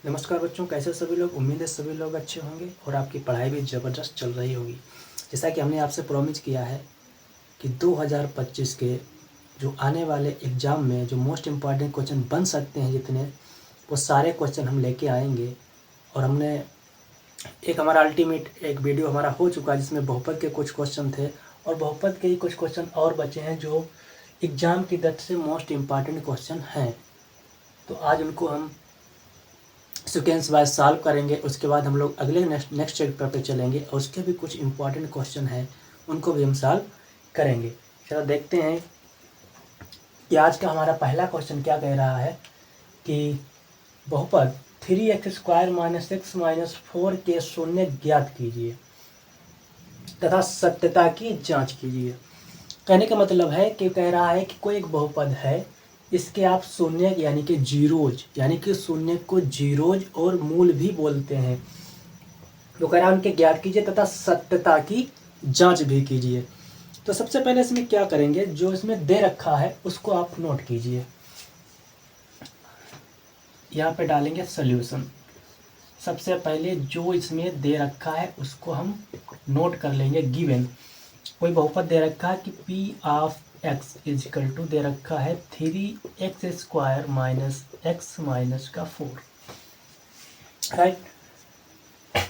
नमस्कार बच्चों, कैसे सभी लोग। उम्मीद है सभी लोग अच्छे होंगे और आपकी पढ़ाई भी ज़बरदस्त चल रही होगी। जैसा कि हमने आपसे प्रॉमिस किया है कि 2025 के जो आने वाले एग्ज़ाम में जो मोस्ट इम्पॉर्टेंट क्वेश्चन बन सकते हैं जितने, वो सारे क्वेश्चन हम लेके आएंगे। और हमने एक हमारा अल्टीमेट एक वीडियो हमारा हो चुका है जिसमें बहुपद के कुछ क्वेश्चन थे और बहुपद के ही कुछ क्वेश्चन और बचे हैं जो एग्ज़ाम की दृष्टि से मोस्ट इम्पॉर्टेंट क्वेश्चन हैं। तो आज उनको हम सीक्वेंस वाइज सॉल्व करेंगे। उसके बाद हम लोग अगले नेक्स्ट चैप्टर पे चलेंगे और उसके भी कुछ इंपॉर्टेंट क्वेश्चन हैं, उनको भी हम सॉल्व करेंगे। चलो देखते हैं कि आज का हमारा पहला क्वेश्चन क्या कह रहा है कि बहुपद 3x² - x - 4 के शून्य ज्ञात कीजिए तथा सत्यता की जांच कीजिए। कहने का मतलब है कि कह रहा है कि कोई एक बहुपद है, इसके आप शून्य यानी कि जीरोज, यानी कि शून्य को जीरोज और मूल भी बोलते हैं, तो कह रहा है उनके ज्ञात कीजिए तथा सत्यता की जांच भी कीजिए। तो सबसे पहले इसमें क्या करेंगे, जो इसमें दे रखा है उसको आप नोट कीजिए। यहाँ पे डालेंगे सॉल्यूशन। सबसे पहले जो इसमें दे रखा है उसको हम नोट कर लेंगे। गिवन कोई बहुपद दे रखा है कि p of x equal to दे रखा है 3x² - x - 4, राइट।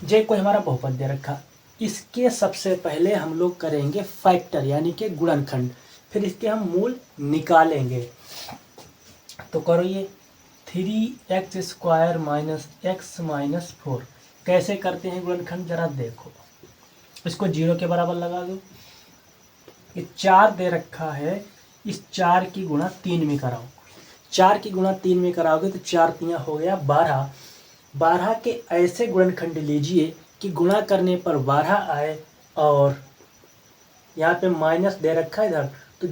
जे कोई हमारा बहुपद दे रखा, इसके सबसे पहले हम लोग करेंगे फैक्टर यानी कि गुणनखंड, फिर इसके हम मूल निकालेंगे। तो करो ये 3x² - x - 4 कैसे करते हैं गुणनखंड, जरा देखो। इसको 0 के बराबर लगा दो। ये 4 दे रखा है, इस 4 की गुणा 3 में कराओ। 4 की गुणा 3 में कराओगे तो 4 तियां हो गया 12। 12 के ऐसे गुणनखंड लीजिए कि गुणा करने पर 12 आए और यहाँ पे माइनस दे रखा है इधर, तो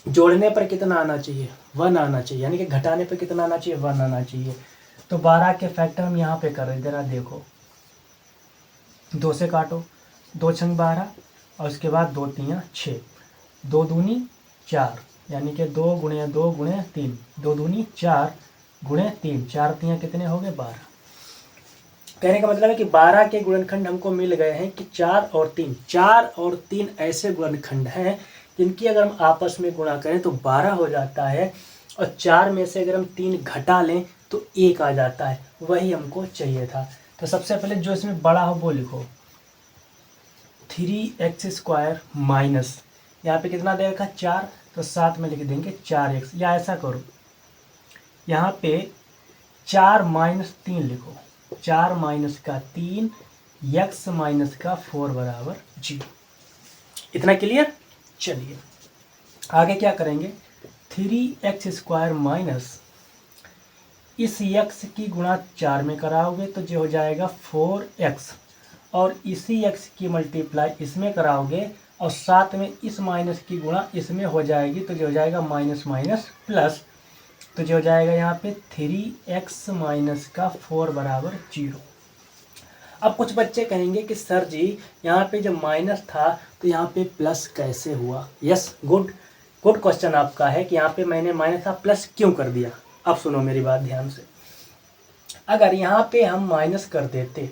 जोड़ने पर कितना आना चाहिए, 1 आना चाहिए, यानी कि घटाने पर कितना आना चाहिए, 1 आना चाहिए। तो 12 के फैक्टर हम यहाँ पे कर रहे हैं, जरा देखो। 2 से काटो, 2 छंग 12 और उसके बाद 2 तियां 6, 2 दूनी 4, यानी कि 2 गुणे 2 गुणे 3, 2 दूनी 4 गुणे 3, 4 तियां कितने हो गए 12। कहने का मतलब है कि 12 के गुणनखंड हमको मिल गए हैं कि 4 और 3। 4 और 3 ऐसे गुणनखंड हैं जिनकी अगर हम आपस में गुणा करें तो 12 हो जाता है, और 4 में से अगर हम 3 घटा लें तो 1 आ जाता है। वही हमको चाहिए था। तो सबसे पहले जो इसमें बड़ा हो वो लिखो, 3x² माइनस, यहाँ पे कितना दे रखा 4, तो साथ में लिख देंगे 4x। या ऐसा करो, यहाँ पे 4 - 3 लिखो, 4 - 3 x - 4 बराबर 0। इतना क्लियर। चलिए आगे क्या करेंगे, 3x² माइनस इस x की गुणा 4 में कराओगे तो जो हो जाएगा 4x, और इसी x की मल्टीप्लाई इसमें कराओगे और साथ में इस माइनस की गुणा इसमें हो जाएगी, तो जो हो जाएगा माइनस माइनस प्लस, तो जो हो जाएगा यहाँ पे 3x - 4 बराबर 0। अब कुछ बच्चे कहेंगे कि सर जी यहाँ पे जब माइनस था तो यहाँ पे प्लस कैसे हुआ। यस, गुड क्वेश्चन आपका है कि यहाँ पे मैंने माइनस था प्लस क्यों कर दिया। अब सुनो मेरी बात ध्यान से। अगर यहाँ पे हम माइनस कर देते,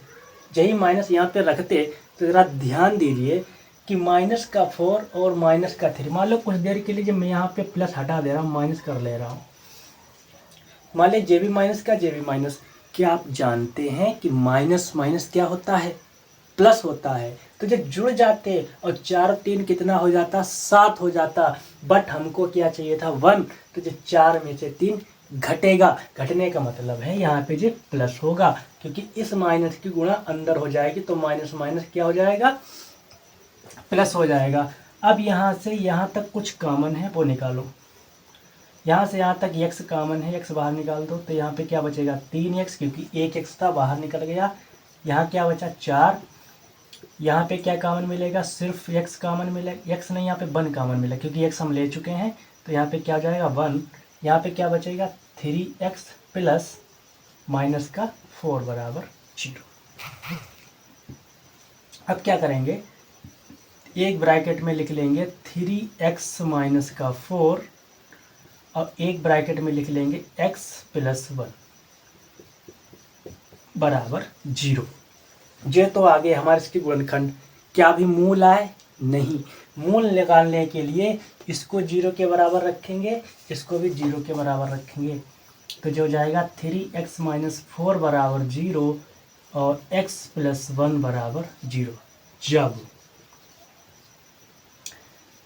यही माइनस यहाँ पे रखते, तो ज़रा ध्यान दीजिए कि माइनस का 4 और माइनस का 3, मान लो कुछ देर के लिए जब मैं यहाँ पे प्लस हटा दे रहा हूँ, माइनस कर ले रहा हूँ, मान लीजिए जे भी माइनस का जे भी माइनस। क्या आप जानते हैं कि माइनस माइनस क्या होता है, प्लस होता है। तो जब जुड़ जाते और 4 3 कितना हो जाता, 7 हो जाता। बट हमको क्या चाहिए था 1, तो जो 4 में से 3 घटेगा। घटने का मतलब है यहाँ पे जो प्लस होगा, क्योंकि इस माइनस की गुणा अंदर हो जाएगी, तो माइनस माइनस क्या हो जाएगा, प्लस हो जाएगा। अब यहाँ से यहाँ तक कुछ कॉमन है वो निकालो। यहाँ से यहाँ तक x कॉमन है, x बाहर निकाल दो, तो यहाँ पे क्या बचेगा 3x, क्योंकि एक x था बाहर निकल गया। यहाँ क्या बचा 4। यहाँ पे क्या कॉमन मिलेगा, सिर्फ x कॉमन मिलेगा, x नहीं यहाँ पे 1 कॉमन मिलेगा, क्योंकि x हम ले चुके हैं। तो यहाँ पे क्या हो जाएगा 1। यहाँ पे क्या बचेगा 3x प्लस माइनस का 4 बराबर 0। अब क्या करेंगे, एक ब्रैकेट में लिख लेंगे 3x माइनस का 4 और एक ब्रैकेट में लिख लेंगे x प्लस 1। बराबर 0। ये तो आगे हमारे इसके गुणनखंड। क्या अभी मूल आए? नहीं। मूल निकालने के लिए इसको 0 के बराबर रखेंगे, इसको भी 0 के बराबर रखेंगे, तो जो हो जाएगा 3x-4 बराबर 0 और x+1 बराबर 0। जब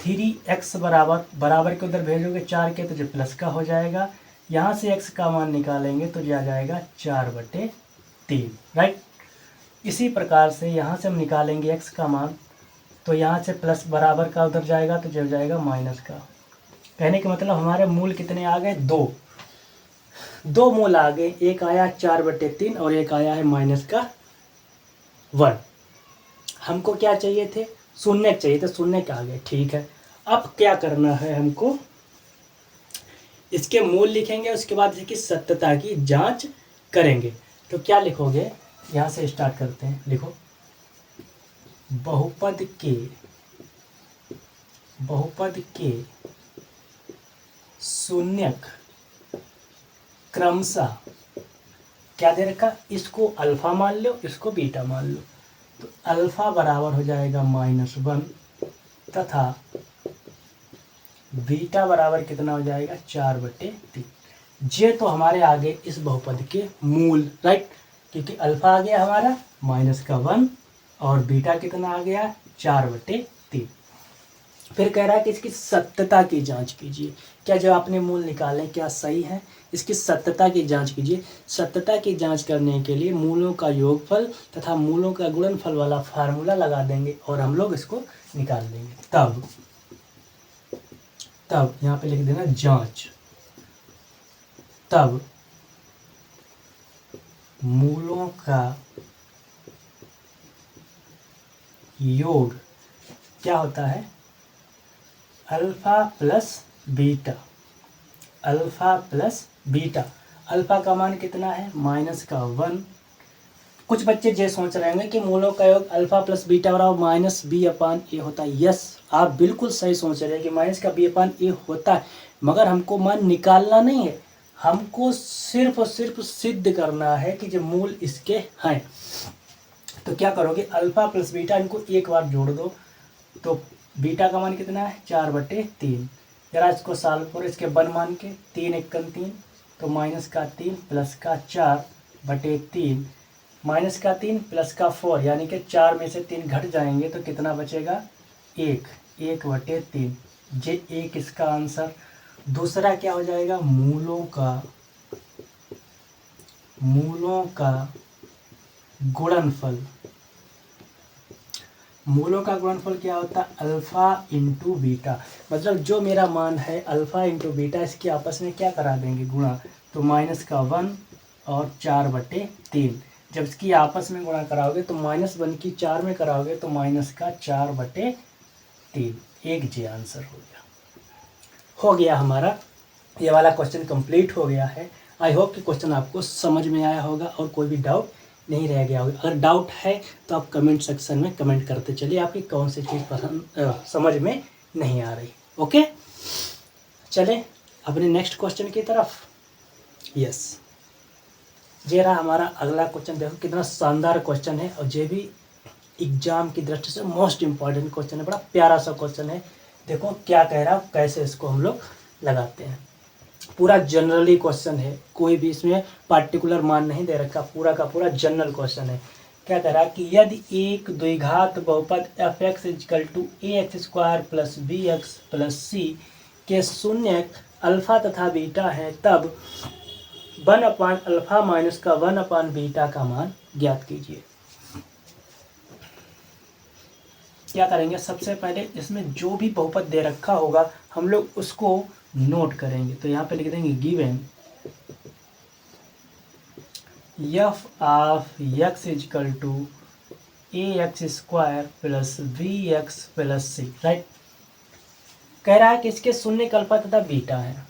3x बराबर के उधर भेजोगे 4 के, तो जो प्लस का हो जाएगा। यहाँ से x का मान निकालेंगे तो जो आ जाएगा 4/3, राइट। इसी प्रकार से यहाँ से हम निकालेंगे x का मान, तो यहाँ से प्लस बराबर का उधर जाएगा तो जो हो जाएगा माइनस का। कहने का मतलब हमारे मूल कितने आ गए? 2 मूल आ गए। एक आया 4/3 और एक आया है -1। हमको क्या चाहिए थे? शून्य चाहिए, तो शून्य के आ गए। ठीक है, अब क्या करना है हमको? इसके मूल लिखेंगे, उसके बाद इसकी सत्यता की जांच करेंगे। तो क्या लिखोगे? यहाँ से स्टार्ट करते हैं। लिखो, बहुपद के शून्यक क्रमशः क्या दे रखा? इसको अल्फा मान लो, इसको बीटा मान लो। तो अल्फा बराबर हो जाएगा -1 तथा बीटा बराबर कितना हो जाएगा? 4/3। ये तो हमारे आगे इस बहुपद के मूल, राइट, क्योंकि अल्फा आ गया हमारा -1 और बीटा कितना आ गया? 4/3। फिर कह रहा है कि इसकी सत्यता की जांच कीजिए। क्या जो आपने मूल निकाले क्या सही है? इसकी सत्यता की जांच कीजिए। सत्यता की जांच करने के लिए मूलों का योगफल तथा मूलों का गुणनफल वाला फार्मूला लगा देंगे और हम लोग इसको निकाल देंगे। तब यहाँ पे लिख देना जांच। तब मूलों का योग क्या होता है? Alpha plus beta. Alpha plus beta. Alpha का मान कितना है? -1। कुछ बच्चे ये सोच रहे होंगे कि मूलों का योग अल्फा प्लस बीटा बराबर -b/a होता है। यस, आप बिल्कुल सही सोच रहे हैं कि माइनस का b/a होता है, मगर हमको मान निकालना नहीं है, हमको सिर्फ और सिर्फ सिद्ध करना है कि जो मूल इसके हैं। तो क्या करोगे? अल्फा प्लस बीटा इनको एक बार जोड़ दो, तो बीटा का मान कितना है? 4/3। जरा इसको सॉल्व करो, इसके वन मान के 3 × 3, तो -3 प्लस 4/3 -3 प्लस 4, यानी कि 4 में से 3 घट जाएंगे तो कितना बचेगा? 1/3। ये एक इसका आंसर। दूसरा क्या हो जाएगा? मूलों का गुणनफल। मूलों का गुणनफल क्या होता है? Alpha into beta. मतलब जो मेरा मान है अल्फा इंटू बीटा, इसके आपस में क्या करा देंगे? गुणा। तो -1 और 4/3। जब इसकी आपस में गुणा कराओगे तो -1 की 4 में कराओगे तो -4/3। एक जे आंसर हो गया हमारा। ये वाला क्वेश्चन कंप्लीट हो गया है। आई होप कि क्वेश्चन आपको समझ में आया होगा और कोई भी डाउट नहीं रह गया होगा। अगर डाउट है तो आप कमेंट सेक्शन में कमेंट करते चलिए आपकी कौन सी चीज़ समझ में नहीं आ रही। ओके, चले अपने नेक्स्ट क्वेश्चन की तरफ। यस, ये रहा हमारा अगला क्वेश्चन। देखो कितना शानदार क्वेश्चन है और ये भी एग्जाम की दृष्टि से मोस्ट इम्पॉर्टेंट क्वेश्चन है। बड़ा प्यारा सा क्वेश्चन है। देखो क्या कह रहा है, कैसे इसको हम लोग लगाते हैं। पूरा जनरली क्वेश्चन है, कोई भी इसमें पार्टिकुलर मान नहीं दे रखा, पूरा का पूरा जनरल क्वेश्चन है। क्या कह रहा है कि यदि एक द्विघात बहुपद f(x) = ax² + bx + c के शून्यक अल्फा तथा बीटा है, तब 1/अल्फा माइनस का 1/बीटा का मान ज्ञात कीजिए। क्या करेंगे? सबसे पहले इसमें जो भी बहुपद दे रखा होगा हम लोग उसको नोट करेंगे। तो यहाँ पे लिख देंगे given f(x) = ax² + bx + c, right. कह रहा है कि इसके शून्य अल्फा तथा बीटा है।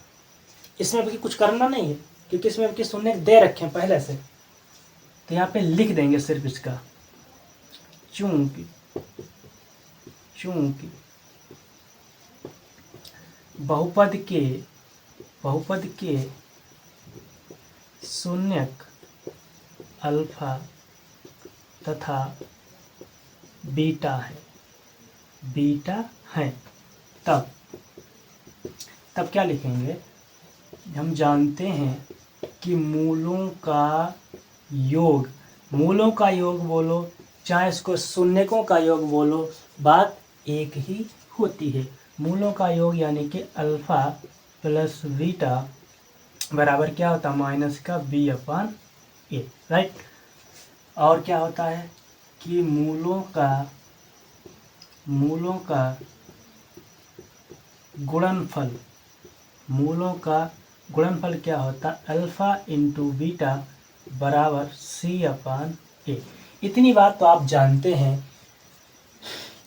इसमें अभी कुछ करना नहीं है क्योंकि इसमें अभी शून्य दे रखे हैं पहले से। तो यहाँ पे लिख देंगे सिर्फ इसका, चूंकि बहुपद के शून्यक अल्फा तथा बीटा है तब क्या लिखेंगे, हम जानते हैं कि मूलों का योग बोलो चाहे इसको शून्यकों का योग बोलो, बात एक ही होती है। मूलों का योग यानी कि अल्फा प्लस बीटा बराबर क्या होता है, माइनस का b अपान ए, राइट। और क्या होता है कि मूलों का गुणनफल क्या होता है, अल्फा इंटू बीटा बराबर c अपान ए। इतनी बात तो आप जानते हैं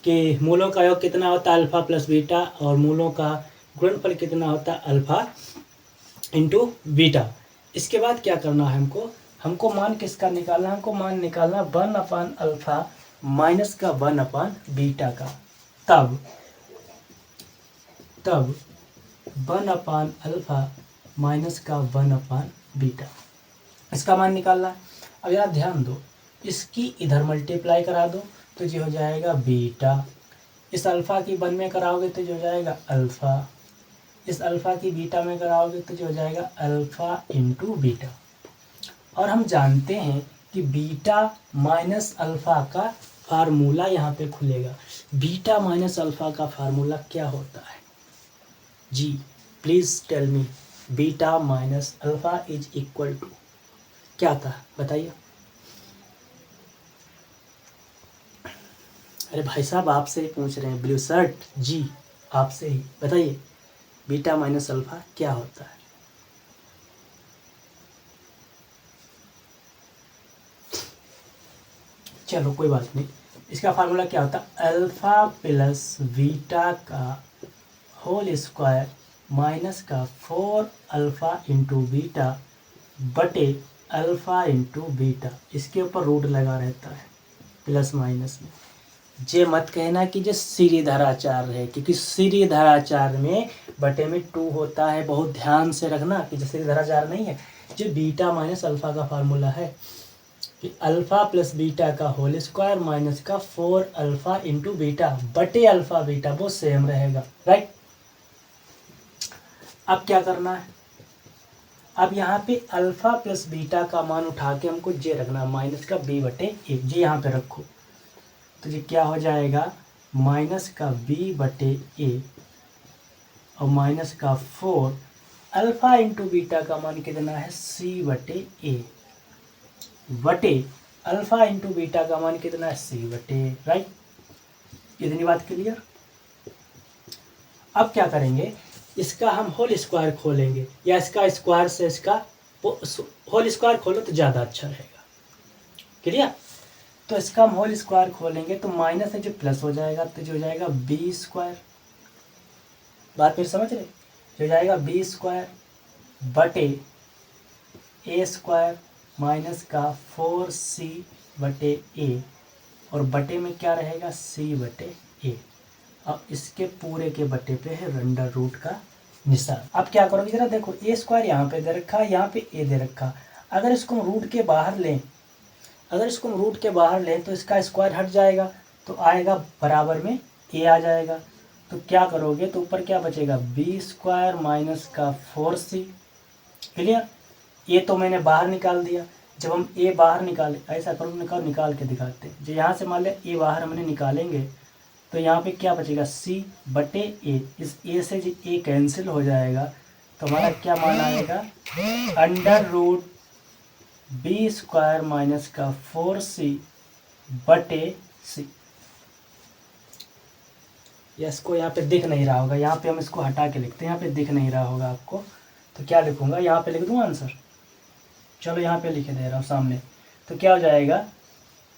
कि मूलों का योग कितना होता है, अल्फा प्लस बीटा, और मूलों का गुणनफल कितना होता है, अल्फा इंटू बीटा। इसके बाद क्या करना है, हमको मान किसका निकालना है, हमको मान निकालना 1 अपान अल्फा माइनस का 1 अपान बीटा का। तब 1 अपान अल्फा माइनस का 1 अपान बीटा, इसका मान निकालना है। अब यार ध्यान दो, इसकी इधर मल्टीप्लाई करा दो तो जो हो जाएगा बीटा, इस अल्फा की 1 में कराओगे तो जो हो जाएगा अल्फा, इस अल्फा की बीटा में कराओगे तो जो हो जाएगा अल्फा इंटू बीटा। और हम जानते हैं कि बीटा माइनस अल्फा का फार्मूला यहाँ पे खुलेगा। बीटा माइनस अल्फा का फार्मूला क्या होता है जी, please tell me. Beta minus alpha is equal to क्या था, बताइए। अरे भाई साहब आपसे ही पूछ रहे हैं, ब्लू शर्ट जी, आपसे ही बताइए, बीटा माइनस अल्फा क्या होता है। चलो कोई बात नहीं, इसका फार्मूला क्या होता है, अल्फा प्लस बीटा का होल स्क्वायर माइनस का 4 अल्फा इंटू बीटा बटे अल्फा इंटू बीटा, इसके ऊपर रूट लगा रहता है प्लस माइनस में। जे मत कहना कि जो सीरीधराचार है, क्योंकि सीरीधराचार में बटे में 2 होता है, बहुत ध्यान से रखना कि जो सीरीधराचार नहीं है, जो बीटा माइनस अल्फा का फार्मूला है कि अल्फा प्लस बीटा का होल स्क्वायर माइनस का 4 अल्फा इंटू बीटा बटे अल्फा बीटा, वो सेम रहेगा, राइट। अब क्या करना है, अब यहाँ पे अल्फा प्लस बीटा का मान उठा के हमको जे रखना, माइनस का b बटे ए, जे यहाँ पे रखो तो ये क्या हो जाएगा, माइनस का b बटे ए और माइनस का 4 अल्फा इंटू बीटा का मान कितना है, c बटे ए बटे अल्फा इंटू बीटा का मान कितना है, c बटे, राइट। इतनी बात क्लियर। अब क्या करेंगे, इसका हम होल स्क्वायर खोलेंगे, या इसका स्क्वायर से इसका होल स्क्वायर खोलो तो ज़्यादा अच्छा रहेगा, क्लियर। तो इसका हम होल स्क्वायर खोलेंगे तो माइनस है जो प्लस हो जाएगा, तो जो हो जाएगा बी स्क्वायर, बात फिर समझ रहे, जो हो जाएगा बी स्क्वायर बटे ए स्क्वायर माइनस का 4c बटे ए, और बटे में क्या रहेगा, c बटे ए। अब इसके पूरे के बटे पे है अंडर रूट का निशान। अब क्या करोगे, जरा देखो, ए स्क्वायर यहाँ पे दे रखा, यहाँ पे ए दे रखा, अगर इसको हम रूट के बाहर लें, तो इसका स्क्वायर हट जाएगा तो आएगा बराबर में ए आ जाएगा। तो क्या करोगे, तो ऊपर क्या बचेगा, बी स्क्वायर माइनस का 4c, क्लियर। ए तो मैंने बाहर निकाल दिया, जब हम ए बाहर निकाले, ऐसा करो, निकाल के दिखाते हैं। जो यहाँ से मान लिया ए बाहर हमने निकालेंगे तो यहाँ पे क्या बचेगा, c बटे ए, इस a से जो a कैंसिल हो जाएगा तो हमारा क्या मान आएगा, under root B square minus का 4c बटे c। इसको यहाँ पे दिख नहीं रहा होगा, यहाँ पे हम इसको हटा के लिखते हैं, यहाँ पे दिख नहीं रहा होगा आपको, तो क्या लिखूंगा, यहाँ पे लिख दूँ आंसर, चलो यहाँ पे लिखे दे रहा हूँ सामने। तो क्या हो जाएगा,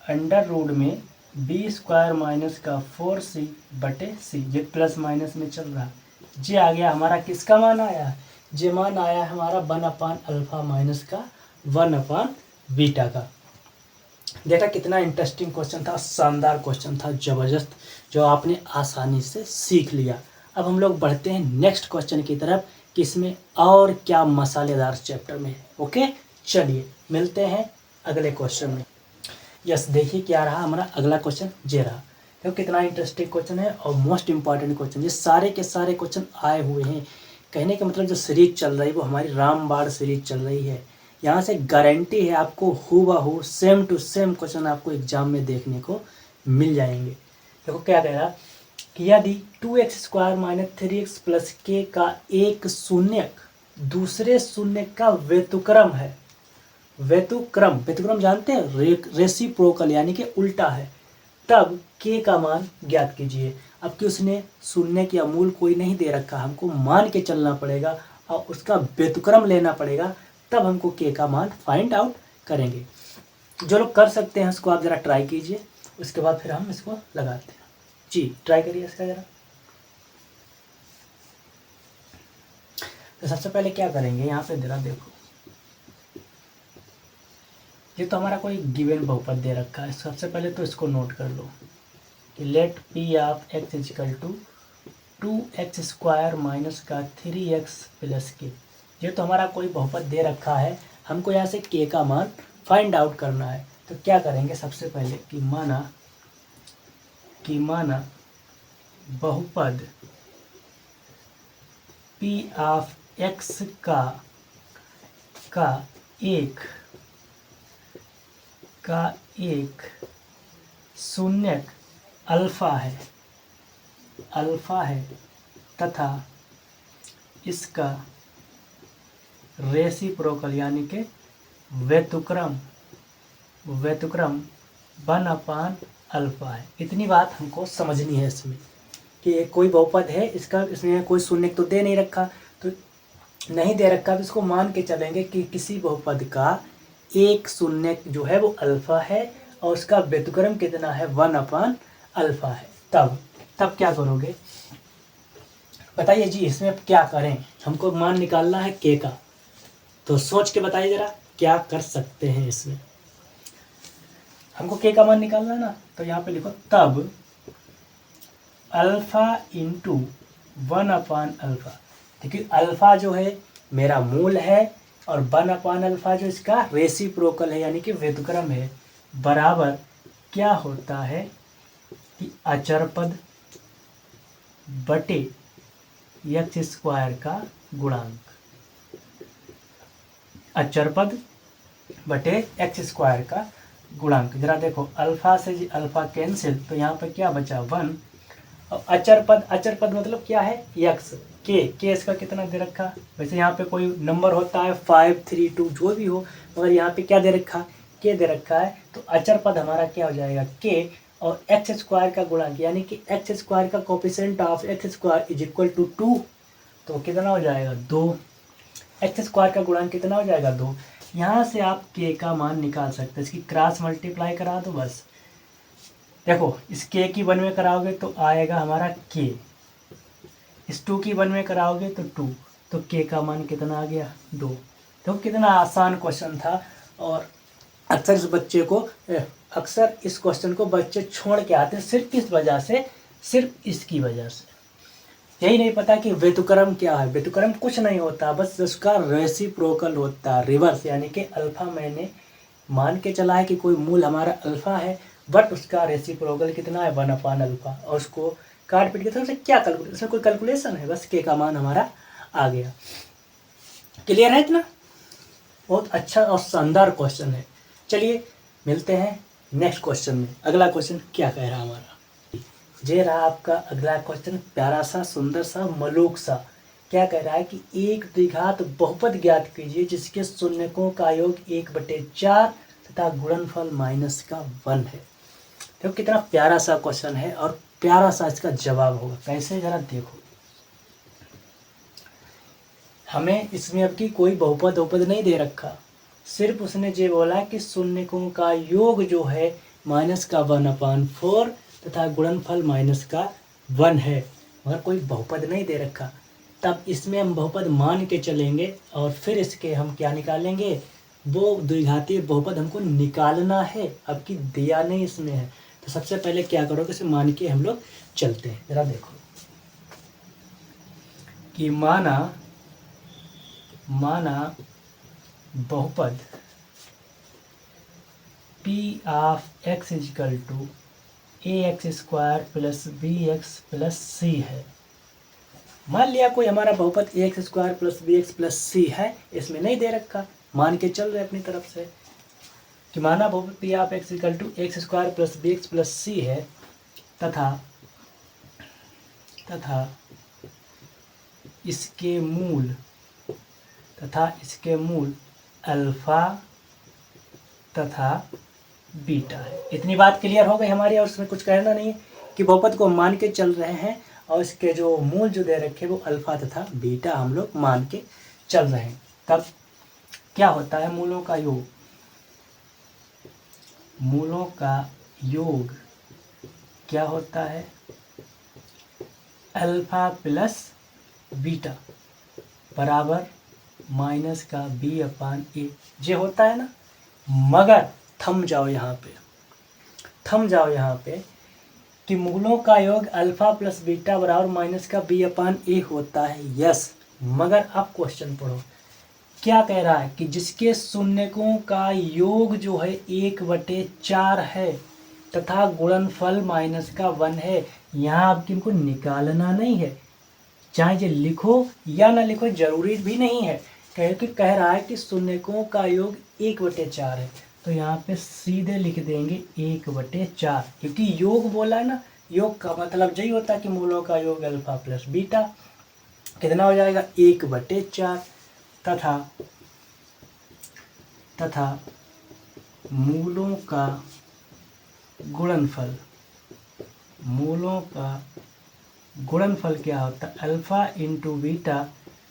अंडर रूट में बी स्क्वायर माइनस का 4c बटे c, ये प्लस माइनस में चल रहा है, जे आ गया हमारा, किसका मान आया, जे मान आया हमारा 1 अपान अल्फा माइनस का 1 अपान बीटा का। देखा कितना इंटरेस्टिंग क्वेश्चन था, शानदार क्वेश्चन था, ज़बरदस्त, जो आपने आसानी से सीख लिया। अब हम लोग बढ़ते हैं नेक्स्ट क्वेश्चन की तरफ कि इसमें और क्या मसालेदार चैप्टर में है। ओके, चलिए मिलते हैं अगले क्वेश्चन में। यस, देखिए क्या रहा हमारा अगला क्वेश्चन, ये रहा। देखो कितना इंटरेस्टिंग क्वेश्चन है और मोस्ट इंपॉर्टेंट क्वेश्चन। ये सारे के सारे क्वेश्चन आए हुए हैं। कहने का मतलब जो सीरीज चल रही है वो हमारी रामबाण सीरीज चल रही है। यहाँ से गारंटी है आपको हूबहू सेम टू सेम क्वेश्चन आपको एग्जाम में देखने को मिल जाएंगे। देखो क्या कह रहा कि यदि 2x² - 3x + k का एक शून्यक दूसरे शून्यक का व्यतुक्रम है। व्यतुक्रम जानते हैं, रेसिप्रोकल यानी कि उल्टा है, तब k का मान ज्ञात कीजिए। अब कि उसने शून्य या मूल कोई नहीं दे रखा, हमको मान के चलना पड़ेगा और उसका व्यतुक्रम लेना पड़ेगा, तब हमको k का मान फाइंड आउट करेंगे। जो लोग कर सकते हैं उसको आप ज़रा ट्राई कीजिए, उसके बाद फिर हम इसको लगाते हैं। जी ट्राई करिए इसका ज़रा। तो सबसे पहले क्या करेंगे, यहाँ पे ज़रा देखो, ये तो हमारा कोई गिवन बहुपद दे रखा है। सबसे पहले तो इसको नोट कर लो कि let p of x = 2x² - 3x + k। ये तो हमारा कोई बहुपद दे रखा है, हमको यहाँ से k का मान फाइंड आउट करना है। तो क्या करेंगे सबसे पहले कि माना बहुपद p ऑफ x का एक शून्यक अल्फा है तथा इसका रेसिप्रोकल यानी कि व्यतुक्रम 1/अल्फा है। इतनी बात हमको समझनी है इसमें कि एक कोई बहुपद है, इसने कोई शून्यक तो दे नहीं रखा, तो नहीं दे रखा तो इसको मान के चलेंगे कि किसी बहुपद का एक शून्यक जो है वो अल्फा है और उसका व्यतुक्रम कितना है, 1/अल्फा है। तब क्या करोगे बताइए जी, इसमें क्या करें, हमको मान निकालना है k का, तो सोच के बताइए जरा क्या कर सकते हैं इसमें। हमको k का मान निकालना है ना, तो यहाँ पे लिखो तब अल्फा इंटू 1/अल्फा। देखिए अल्फा जो है मेरा मूल है और 1/अल्फा जो इसका रेसिप्रोकल है यानी कि व्यतुक्रम है, बराबर क्या होता है कि अचर पद बटे x² का गुणांक। अचर पद बटे x² का गुणांक। जरा देखो अल्फा से जी अल्फा कैंसिल, तो यहाँ पे क्या बचा 1। और अचर पद मतलब क्या है, x। k इसका कितना दे रखा, वैसे यहाँ पे कोई नंबर होता है 5 3 2 जो भी हो, मगर यहाँ पे क्या दे रखा, k दे रखा है। तो अचर पद हमारा क्या हो जाएगा k, और x² का गुणांक यानी कि x² का कोफिशिएंट ऑफ x² = 2, तो कितना हो जाएगा 2। x² का गुणांक कितना हो जाएगा 2। यहाँ से आप k का मान निकाल सकते हैं, इसकी क्रॉस मल्टीप्लाई करा दो बस। देखो इस k की 1 में कराओगे तो आएगा हमारा k, इस 2 की 1 में कराओगे तो 2, तो k का मान कितना आ गया 2। तो कितना आसान क्वेश्चन था, और अक्सर इस क्वेश्चन को बच्चे छोड़ के आते हैं सिर्फ इसकी वजह से यही नहीं पता कि व्यतुक्रम क्या है। व्यतुक्रम कुछ नहीं होता, बस उसका रेसिप्रोकल होता है, रिवर्स, यानी कि अल्फा मैंने मान के चला है कि कोई मूल हमारा अल्फा है, बट उसका रेसिप्रोकल कितना है 1/अल्फा, और उसको काट पीट के तरफ से क्या कैलकुलेशन, इसमें कोई कैलकुलेशन है, बस के का मान हमारा आ गया। क्लियर है इतना? बहुत अच्छा और शानदार क्वेश्चन है। चलिए मिलते हैं नेक्स्ट क्वेश्चन में। अगला क्वेश्चन क्या कह रहा है हमारा, ये रहा आपका अगला क्वेश्चन, प्यारा सा सुंदर सा मलूक सा। क्या कह रहा है कि एक द्विघात बहुपद ज्ञात कीजिए जिसके शून्यकों का योग 1/4 तथा गुणनफल -1 है। तो कितना प्यारा सा क्वेश्चन है और प्यारा सा इसका जवाब होगा। कैसे, जरा देखो, हमें इसमें अब की कोई बहुपद नहीं दे रखा, सिर्फ उसने ये बोला कि शून्यकों का योग जो है -1/4 तथा गुणनफल -1 है, मगर कोई बहुपद नहीं दे रखा। तब इसमें हम बहुपद मान के चलेंगे और फिर इसके हम क्या निकालेंगे, वो द्विघातीय बहुपद हमको निकालना है, अब की दिया नहीं इसमें है। तो सबसे पहले क्या करोगे, इसे मान के हम लोग चलते हैं। जरा देखो कि माना बहुपद P of x equal to a x square plus b x plus c है। मान लिया कोई हमारा बहुपद a x square plus b x plus c है, इसमें नहीं दे रखा, मान के चल रहे अपनी तरफ से कि माना बहुपद P of x equal to x square plus b x plus c है तथा इसके मूल अल्फा तथा बीटा है। इतनी बात क्लियर हो गई हमारी, और उसमें कुछ कहना नहीं है कि बहुपद को मान के चल रहे हैं और इसके जो मूल जो दे रखे वो अल्फा तथा बीटा हम लोग मान के चल रहे हैं। तब क्या होता है, मूलों का योग क्या होता है, अल्फा प्लस बीटा बराबर माइनस का बी अपान ए जे होता है ना। मगर थम जाओ यहाँ पे कि मूलों का योग अल्फा प्लस बीटा बराबर माइनस का बी अपान ए होता है, यस। मगर अब क्वेश्चन पढ़ो, क्या कह रहा है कि जिसके शून्यकों का योग जो है 1/4 है तथा गुणनफल माइनस का 1 है। यहाँ आपको इनको निकालना नहीं है, चाहे ये लिखो या ना लिखो जरूरी भी नहीं है। कह रहा है कि शून्यकों का योग 1/4 है, तो यहाँ पे सीधे लिख देंगे 1/4, क्योंकि योग बोला है ना। योग का मतलब यही होता है कि मूलों का योग अल्फा प्लस बीटा कितना हो जाएगा 1/4 तथा मूलों का गुणनफल क्या होता है, अल्फा इंटू बीटा,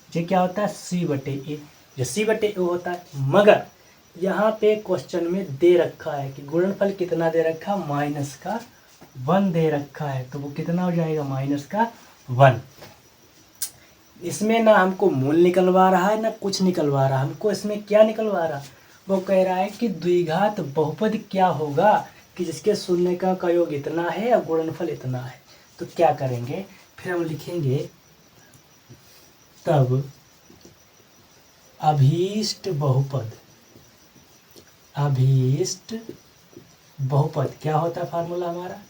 ये क्या होता है c/a, जो c/a होता है। मगर यहाँ पे क्वेश्चन में दे रखा है कि गुणनफल कितना दे रखा है, -1 दे रखा है, तो वो कितना हो जाएगा -1। इसमें ना हमको मूल निकलवा रहा है ना कुछ निकलवा रहा है, हमको इसमें क्या निकलवा रहा, वो कह रहा है कि द्विघात बहुपद क्या होगा कि जिसके शून्य का योग इतना है और गुणनफल इतना है। तो क्या करेंगे, फिर हम लिखेंगे तब अभीष्ट बहुपद क्या होता है, फार्मूला हमारा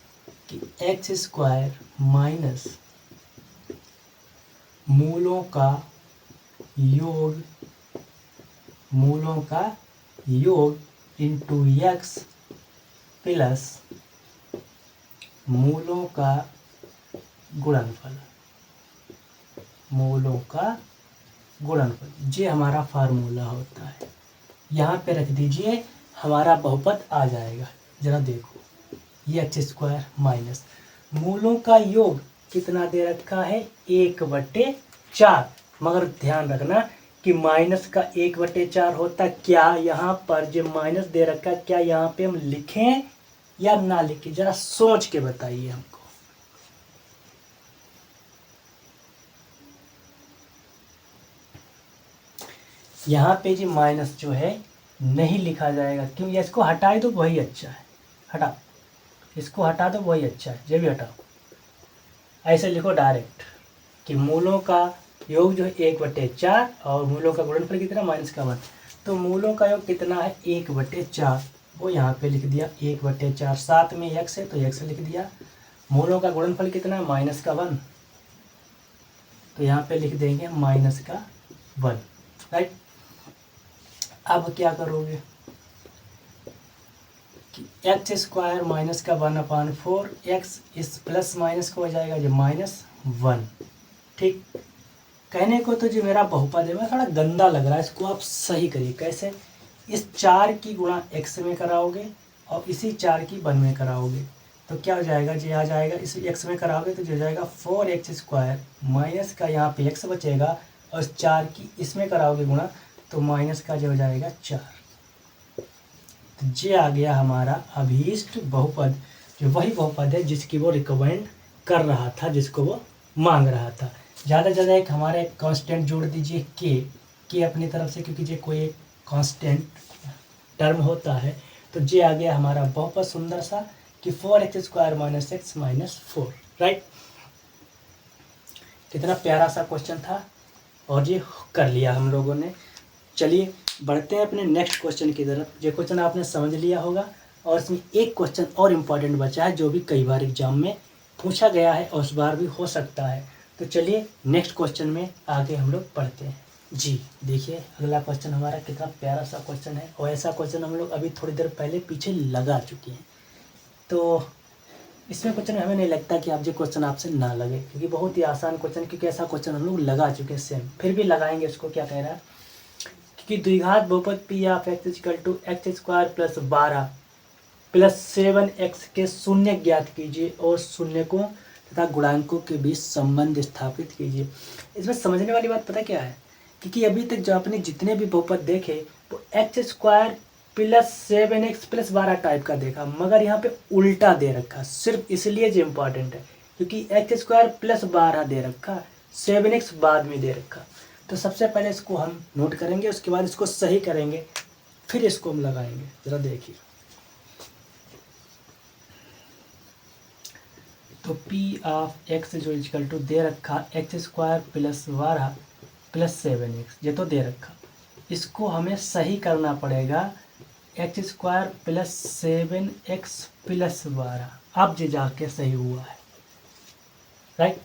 कि एक्स स्क्वायर माइनस मूलों का योग इंटू एक्स प्लस मूलों का गुणनफल, ये हमारा फार्मूला होता है। यहाँ पे रख दीजिए, हमारा बहुपद आ जाएगा। जरा देखो, ये एक्स स्क्वायर माइनस मूलों का योग कितना दे रखा है 1/4, मगर ध्यान रखना कि माइनस का 1/4 होता क्या, यहाँ पर जो माइनस दे रखा है क्या यहाँ पे हम लिखें या ना लिखें, जरा सोच के बताइए हमको। यहाँ पे जी माइनस जो है नहीं लिखा जाएगा, क्यों, या इसको हटा दो वही अच्छा है, इसको हटा दो वही अच्छा है, ये भी हटाओ। ऐसे लिखो डायरेक्ट कि मूलों का योग जो है 1/4 और मूलों का गुणनफल कितना -1। तो मूलों का योग कितना है 1/4, वो यहाँ पे लिख दिया 1/4, साथ में x है तो x लिख दिया। मूलों का गुणनफल कितना है -1, तो यहाँ पे लिख देंगे -1, राइट। अब क्या करोगे कि एक्स स्क्वायर -1/4, एक्स इस प्लस माइनस को हो जाएगा जो -1। ठीक, कहने को तो जो मेरा बहुपद है मैं थोड़ा गंदा लग रहा है, इसको आप सही करिए। कैसे, इस 4 की गुणा x में कराओगे और इसी 4 की 1 में कराओगे तो क्या हो जाएगा, जो आ जाएगा इस x में कराओगे तो जो हो जाएगा 4x² माइनस का यहाँ पे x बचेगा और 4 की इसमें कराओगे गुणा तो माइनस का जो हो जाएगा 4। तो ये आ गया हमारा अभीष्ट बहुपद, जो वही बहुपद है जिसकी वो रिकमेंड कर रहा था, जिसको वो मांग रहा था। ज़्यादा से ज़्यादा एक हमारा एक कांस्टेंट जोड़ दीजिए के अपनी तरफ से, क्योंकि ये कोई एक कांस्टेंट टर्म होता है। तो ये आ गया हमारा बहुपद सुंदर सा कि 4x² - x - 4, राइट। कितना प्यारा सा क्वेश्चन था और ये कर लिया हम लोगों ने। चलिए बढ़ते हैं अपने नेक्स्ट क्वेश्चन की तरफ। ये क्वेश्चन आपने समझ लिया होगा, और इसमें एक क्वेश्चन और इम्पॉर्टेंट बचा है जो भी कई बार एग्जाम में पूछा गया है और इस बार भी हो सकता है। तो चलिए नेक्स्ट क्वेश्चन में आगे हम लोग पढ़ते हैं। जी देखिए अगला क्वेश्चन हमारा कितना प्यारा सा क्वेश्चन है और ऐसा क्वेश्चन हम लोग अभी थोड़ी देर पहले पीछे लगा चुके हैं। तो इसमें क्वेश्चन हमें नहीं लगता कि आप जो क्वेश्चन आपसे ना लगे, क्योंकि बहुत ही आसान क्वेश्चन, क्योंकि ऐसा क्वेश्चन हम लोग लगा चुके हैं सेम, फिर भी लगाएंगे इसको। क्या कह रहा है कि द्विघात बहुपद P of X equal to x square plus 12 plus 7x के शून्य ज्ञात कीजिए और शून्यकों तथा गुणांकों के बीच संबंध स्थापित कीजिए। इसमें समझने वाली बात पता क्या है, क्योंकि अभी तक जो आपने जितने भी बहुपद देखे वो x square plus 7x plus 12 type का देखा, मगर यहाँ पे उल्टा दे रखा, सिर्फ इसलिए जो इम्पोर्टेंट है क्योंकि एक्स स्क्वायर प्लस 12 दे रखा, 7x बाद में दे रखा। तो सबसे पहले इसको हम नोट करेंगे, उसके बाद इसको सही करेंगे, फिर इसको हम लगाएंगे। ज़रा देखिए, तो पी ऑफ एक्स जो इक्वल टू दे रखा x square plus 12 plus 7x, ये तो दे रखा, इसको हमें सही करना पड़ेगा। X square plus 7x plus 12, अब ये जाके सही हुआ है, राइट।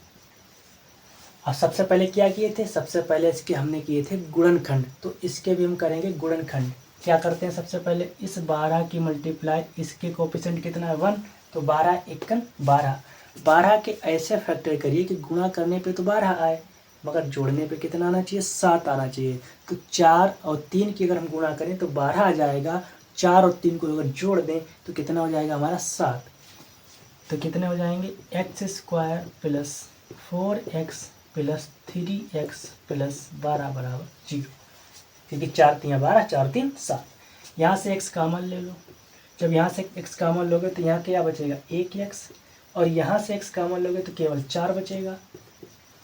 अब सबसे पहले क्या किए थे, सबसे पहले इसके हमने किए थे गुणनखंड, तो इसके भी हम करेंगे गुणनखंड। क्या करते हैं, सबसे पहले इस 12 की मल्टीप्लाई, इसके कोएफिशिएंट कितना है 1, तो 12 एकन 12, 12 के ऐसे फैक्टर करिए कि गुणा करने पे तो 12 आए, मगर जोड़ने पे कितना आना चाहिए, 7 आना चाहिए। तो 4 और 3 की अगर हम गुणा करें तो 12 आ जाएगा, 4 और 3 को अगर जोड़ दें तो कितना हो जाएगा हमारा 7। तो कितने हो जाएंगे, x square plus 4x plus 3x plus 12 बराबर 0, क्योंकि 4 3 12, 4 3 7। यहाँ से x कॉमन ले लो, जब यहाँ से x कॉमन लोगे तो यहाँ क्या बचेगा 1x, और यहाँ से x कॉमन लोगे तो केवल 4 बचेगा।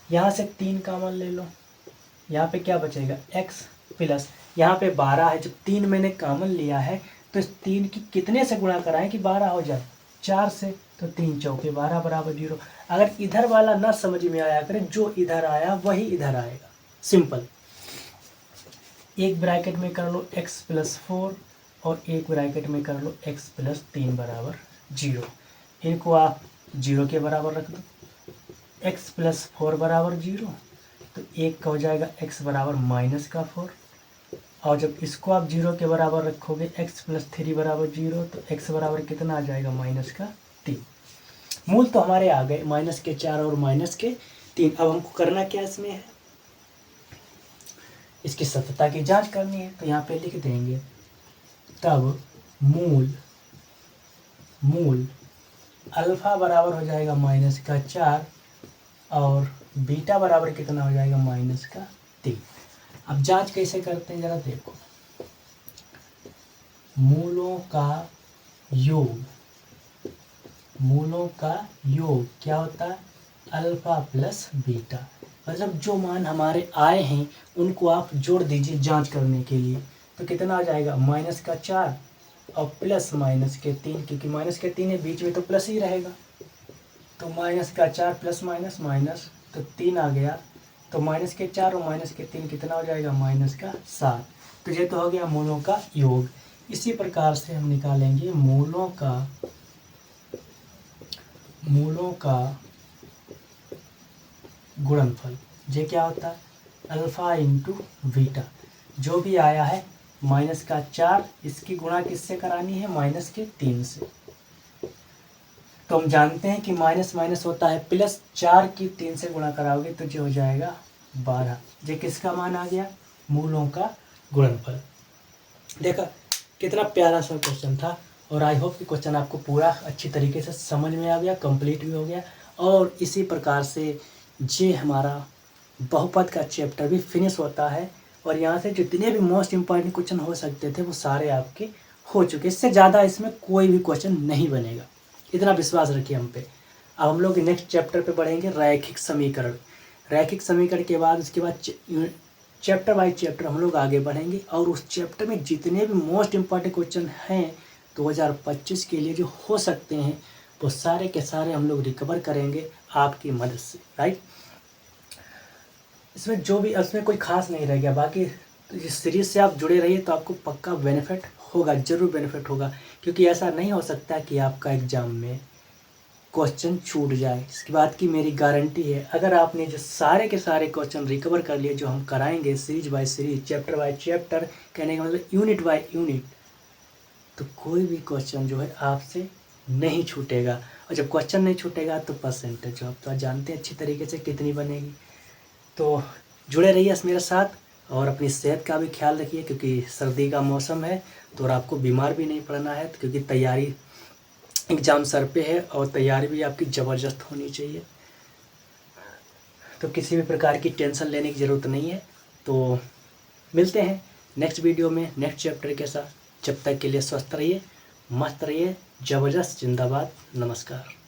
यहाँ से 3 कॉमन ले लो, यहाँ पे क्या बचेगा x प्लस, यहाँ पे 12 है, जब 3 मैंने कॉमन लिया है तो इस 3 की कितने से गुणा कराएं कि 12 हो जाए, 4 से, तो 3 चौके 12 बराबर 0। अगर इधर वाला ना समझ में आया करे, जो इधर आया वही इधर आएगा, सिंपल। एक ब्रैकेट में कर लो x प्लस 4 और एक ब्रैकेट में कर लो x प्लस 3 बराबर 0, इनको आप 0 के बराबर रख दो। x प्लस 4 बराबर 0, तो एक का हो जाएगा x बराबर माइनस का 4, और जब इसको आप 0 के बराबर रखोगे x प्लस 3 बराबर 0, तो x बराबर कितना आ जाएगा माइनस का 3। मूल तो हमारे आ गए माइनस के 4 और माइनस के 3। अब हमको करना क्या इसमें है, इसकी सत्यता की जांच करनी है, तो यहाँ पे लिख देंगे तब मूल अल्फा बराबर हो जाएगा माइनस का 4 और बीटा बराबर कितना हो जाएगा माइनस का 3। अब जांच कैसे करते हैं जरा देखो, मूलों का योग क्या होता है, अल्फा प्लस बीटा, मतलब जो मान हमारे आए हैं उनको आप जोड़ दीजिए जांच करने के लिए, तो कितना आ जाएगा माइनस का 4 और प्लस माइनस के 3, क्योंकि माइनस के 3 है बीच में तो प्लस ही रहेगा, तो माइनस का 4 प्लस माइनस माइनस, तो 3 आ गया, तो माइनस के 4 और माइनस के 3 कितना हो जाएगा माइनस का 7। तो ये तो हो गया मूलों का योग। इसी प्रकार से हम निकालेंगे मूलों का गुणनफल। ये क्या होता है, अल्फा इंटू बीटा, जो भी आया है माइनस का 4, इसकी गुणा किससे करानी है, माइनस के 3 से। तो हम जानते हैं कि माइनस माइनस होता है प्लस, 4 की 3 से गुणा कराओगे तो जो हो जाएगा 12। ये किसका मान आ गया, मूलों का गुणनफल। देखा कितना प्यारा सा क्वेश्चन था, और आई होप कि क्वेश्चन आपको पूरा अच्छी तरीके से समझ में आ गया, कंप्लीट भी हो गया। और इसी प्रकार से ये हमारा बहुपद का चैप्टर भी फिनिश होता है, और यहाँ से जितने भी मोस्ट इम्पॉर्टेंट क्वेश्चन हो सकते थे वो सारे आपके हो चुके। इससे ज़्यादा इसमें कोई भी क्वेश्चन नहीं बनेगा, इतना विश्वास रखिए हम पे। अब हम लोग नेक्स्ट चैप्टर पे बढ़ेंगे, रैखिक समीकरण। रैखिक समीकरण के बाद उसके बाद चैप्टर बाय चैप्टर हम लोग आगे बढ़ेंगे, और उस चैप्टर में जितने भी मोस्ट इम्पॉर्टेंट क्वेश्चन हैं 2025 के लिए जो हो सकते हैं वो सारे के सारे हम लोग रिकवर करेंगे आपकी मदद से, राइट। इसमें जो भी, इसमें कोई खास नहीं रह गया, बाकी तो इस सीरीज से आप जुड़े रहिए तो आपको पक्का बेनिफिट होगा, ज़रूर बेनिफिट होगा, क्योंकि ऐसा नहीं हो सकता कि आपका एग्ज़ाम में क्वेश्चन छूट जाए। इसकी बात की मेरी गारंटी है। अगर आपने जो सारे के सारे क्वेश्चन रिकवर कर लिए, जो हम कराएंगे series by series, chapter by chapter, कहने का मतलब यूनिट बाय यूनिट, तो कोई भी क्वेश्चन जो है आपसे नहीं छूटेगा। और जब क्वेश्चन नहीं छूटेगा तो परसेंटेज आप तो जानते हैं अच्छी तरीके से कितनी बनेगी। तो जुड़े रहिए मेरे साथ और अपनी सेहत का भी ख्याल रखिए, क्योंकि सर्दी का मौसम है तो और आपको बीमार भी नहीं पड़ना है, क्योंकि तैयारी एग्ज़ाम सर पे है और तैयारी भी आपकी ज़बरदस्त होनी चाहिए। तो किसी भी प्रकार की टेंशन लेने की ज़रूरत नहीं है। तो मिलते हैं नेक्स्ट वीडियो में नेक्स्ट चैप्टर के साथ। जब तक के लिए स्वस्थ रहिए, मस्त रहिए, ज़बरदस्त जिंदाबाद, नमस्कार।